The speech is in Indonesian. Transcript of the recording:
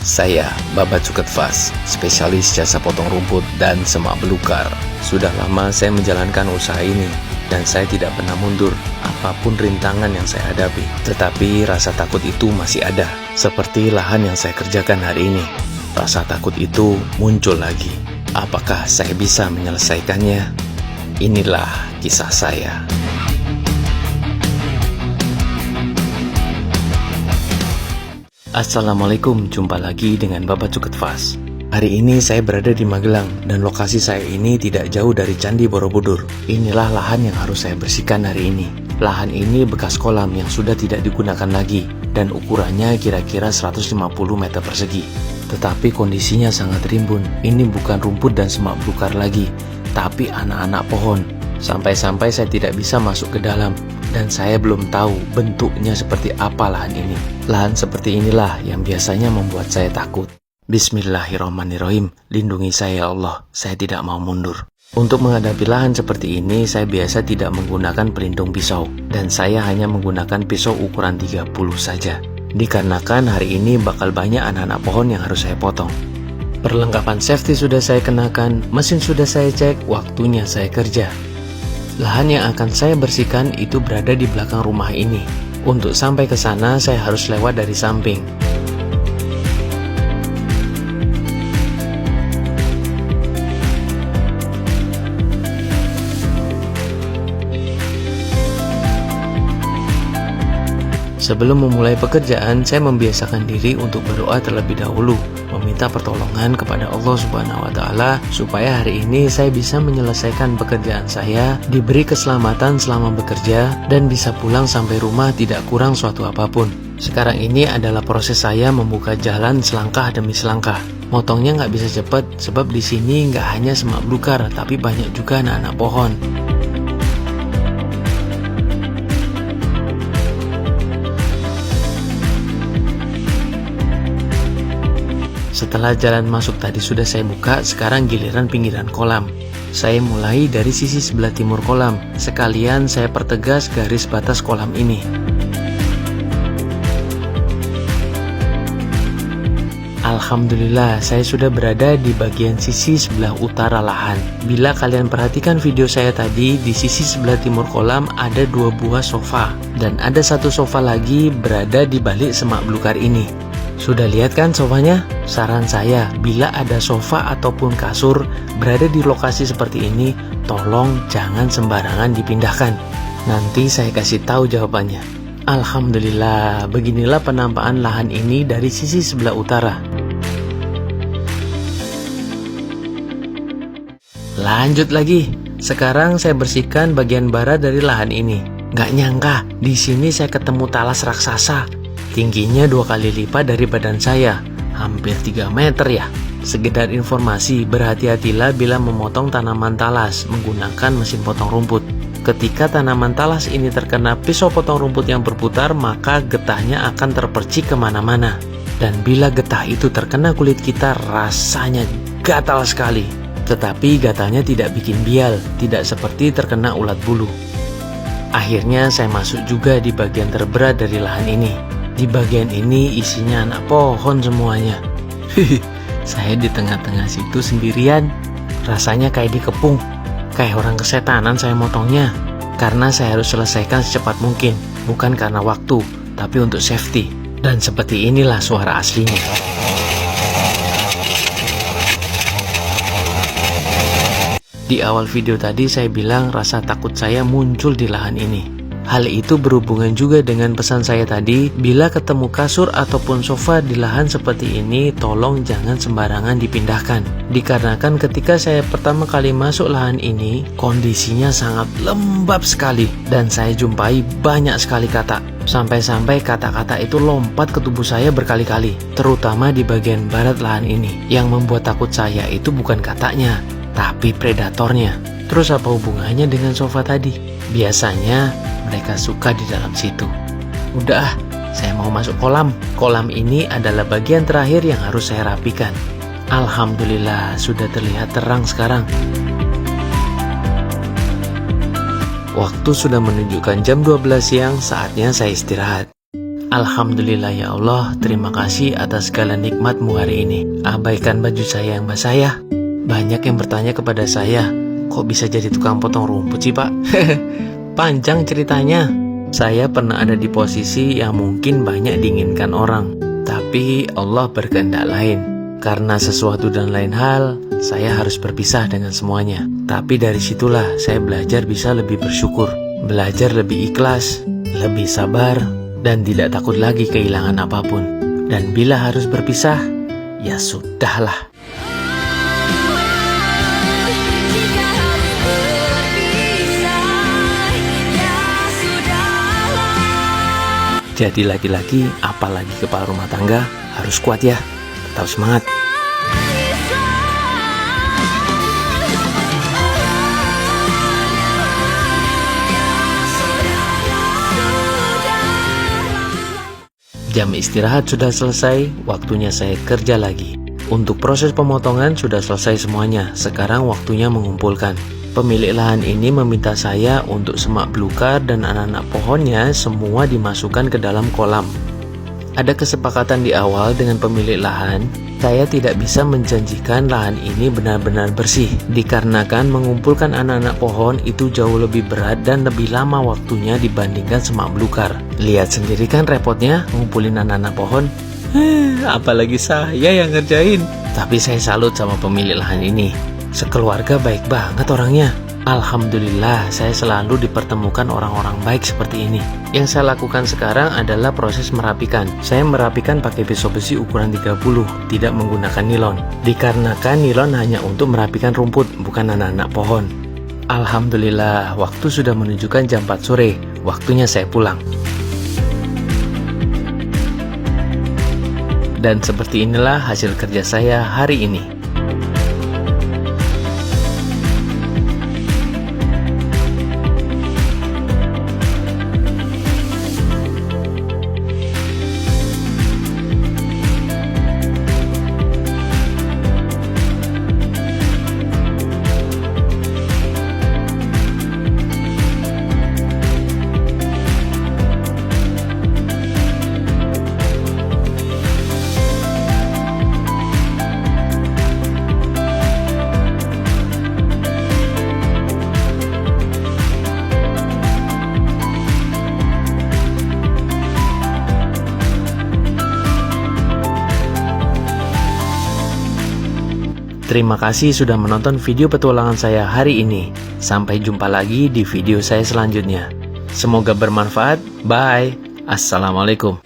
Saya, Babat Suketfas, spesialis jasa potong rumput dan semak belukar. Sudah lama saya menjalankan usaha ini, dan saya tidak pernah mundur apapun rintangan yang saya hadapi. Tetapi rasa takut itu masih ada, seperti lahan yang saya kerjakan hari ini. Rasa takut itu muncul lagi. Apakah saya bisa menyelesaikannya? Inilah kisah saya. Assalamualaikum, jumpa lagi dengan Babat Suketfas. Hari ini saya berada di Magelang dan lokasi saya ini tidak jauh dari Candi Borobudur. Inilah lahan yang harus saya bersihkan hari ini. Lahan ini bekas kolam yang sudah tidak digunakan lagi dan ukurannya kira-kira 150 meter persegi. Tetapi kondisinya sangat rimbun. Ini bukan rumput dan semak belukar lagi, tapi anak-anak pohon. Sampai-sampai saya tidak bisa masuk ke dalam dan saya belum tahu bentuknya seperti apa lahan ini. Lahan seperti inilah yang biasanya membuat saya takut. Bismillahirrahmanirrahim, lindungi saya ya Allah, saya tidak mau mundur. Untuk menghadapi lahan seperti ini, saya biasa tidak menggunakan pelindung pisau, dan saya hanya menggunakan pisau ukuran 30 saja. Dikarenakan hari ini bakal banyak anak-anak pohon yang harus saya potong. Perlengkapan safety sudah saya kenakan, mesin sudah saya cek, waktunya saya kerja. Lahan yang akan saya bersihkan itu berada di belakang rumah ini. Untuk sampai ke sana, saya harus lewat dari samping. Sebelum memulai pekerjaan, saya membiasakan diri untuk berdoa terlebih dahulu, meminta pertolongan kepada Allah Subhanahu wa Ta'ala supaya hari ini saya bisa menyelesaikan pekerjaan saya, diberi keselamatan selama bekerja, dan bisa pulang sampai rumah tidak kurang suatu apapun. Sekarang ini adalah proses saya membuka jalan selangkah demi selangkah. Motongnya nggak bisa cepat sebab di sini nggak hanya semak belukar, tapi banyak juga anak-anak pohon. Setelah jalan masuk tadi sudah saya buka, sekarang giliran pinggiran kolam. Saya mulai dari sisi sebelah timur kolam, sekalian saya pertegas garis batas kolam ini. Alhamdulillah, saya sudah berada di bagian sisi sebelah utara lahan. Bila kalian perhatikan video saya tadi, di sisi sebelah timur kolam ada 2 buah sofa, dan ada 1 sofa lagi berada di balik semak belukar ini. Sudah lihat kan sofanya? Saran saya, bila ada sofa ataupun kasur berada di lokasi seperti ini, tolong jangan sembarangan dipindahkan. Nanti saya kasih tahu jawabannya. Alhamdulillah, beginilah penampakan lahan ini dari sisi sebelah utara. Lanjut lagi. Sekarang saya bersihkan bagian barat dari lahan ini. Gak nyangka, di sini saya ketemu talas raksasa. Tingginya 2 kali lipat dari badan saya, hampir 3 meter ya. Sekedar informasi, berhati-hatilah bila memotong tanaman talas menggunakan mesin potong rumput. Ketika tanaman talas ini terkena pisau potong rumput yang berputar, maka getahnya akan terpercik kemana-mana. Dan bila getah itu terkena kulit kita, rasanya gatal sekali. Tetapi gatalnya tidak bikin bial, tidak seperti terkena ulat bulu. Akhirnya saya masuk juga di bagian terberat dari lahan ini. Di bagian ini isinya anak pohon semuanya. Saya di tengah-tengah situ sendirian. Rasanya kayak dikepung. Kayak orang kesetanan saya motongnya. Karena saya harus selesaikan secepat mungkin. Bukan karena waktu, tapi untuk safety. Dan seperti inilah suara aslinya. Di awal video tadi saya bilang rasa takut saya muncul di lahan ini. Hal itu berhubungan juga dengan pesan saya tadi, bila ketemu kasur ataupun sofa di lahan seperti ini, tolong jangan sembarangan dipindahkan. Dikarenakan ketika saya pertama kali masuk lahan ini, kondisinya sangat lembab sekali, dan saya jumpai banyak sekali katak. Sampai-sampai kata-kata itu lompat ke tubuh saya berkali-kali, terutama di bagian barat lahan ini. Yang membuat takut saya itu bukan kataknya, tapi predatornya. Terus apa hubungannya dengan sofa tadi? Biasanya mereka suka di dalam situ. Udah, saya mau masuk kolam. Kolam ini adalah bagian terakhir yang harus saya rapikan. Alhamdulillah, sudah terlihat terang sekarang. Waktu sudah menunjukkan jam 12 siang, saatnya saya istirahat. Alhamdulillah ya Allah, terima kasih atas segala nikmat-Mu hari ini. Abaikan baju saya yang basah ya. Banyak yang bertanya kepada saya, kok bisa jadi tukang potong rumput sih Pak? Panjang ceritanya. Saya pernah ada di posisi yang mungkin banyak diinginkan orang, tapi Allah berkehendak lain. Karena sesuatu dan lain hal, saya harus berpisah dengan semuanya. Tapi dari situlah saya belajar bisa lebih bersyukur, belajar lebih ikhlas, lebih sabar, dan tidak takut lagi kehilangan apapun. Dan bila harus berpisah, ya sudahlah. Jadi laki-laki, apalagi kepala rumah tangga, harus kuat ya. Tetap semangat. Jam istirahat sudah selesai, waktunya saya kerja lagi. Untuk proses pemotongan sudah selesai semuanya, sekarang waktunya mengumpulkan. Pemilik lahan ini meminta saya untuk semak belukar dan anak-anak pohonnya semua dimasukkan ke dalam kolam. Ada kesepakatan di awal dengan pemilik lahan, saya tidak bisa menjanjikan lahan ini benar-benar bersih, dikarenakan mengumpulkan anak-anak pohon itu jauh lebih berat dan lebih lama waktunya dibandingkan semak belukar. Lihat sendiri kan repotnya ngumpulin anak-anak pohon. Apalagi saya yang ngerjain. Tapi saya salut sama pemilik lahan ini. Sekeluarga baik banget orangnya. Alhamdulillah saya selalu dipertemukan orang-orang baik seperti ini. Yang saya lakukan sekarang adalah proses merapikan. Saya merapikan pakai pisau besi ukuran 30, tidak menggunakan nilon. Dikarenakan nilon hanya untuk merapikan rumput, bukan anak-anak pohon. Alhamdulillah waktu sudah menunjukkan jam 4 sore. Waktunya saya pulang. Dan seperti inilah hasil kerja saya hari ini. Terima kasih sudah menonton video petualangan saya hari ini. Sampai jumpa lagi di video saya selanjutnya. Semoga bermanfaat. Bye. Assalamualaikum.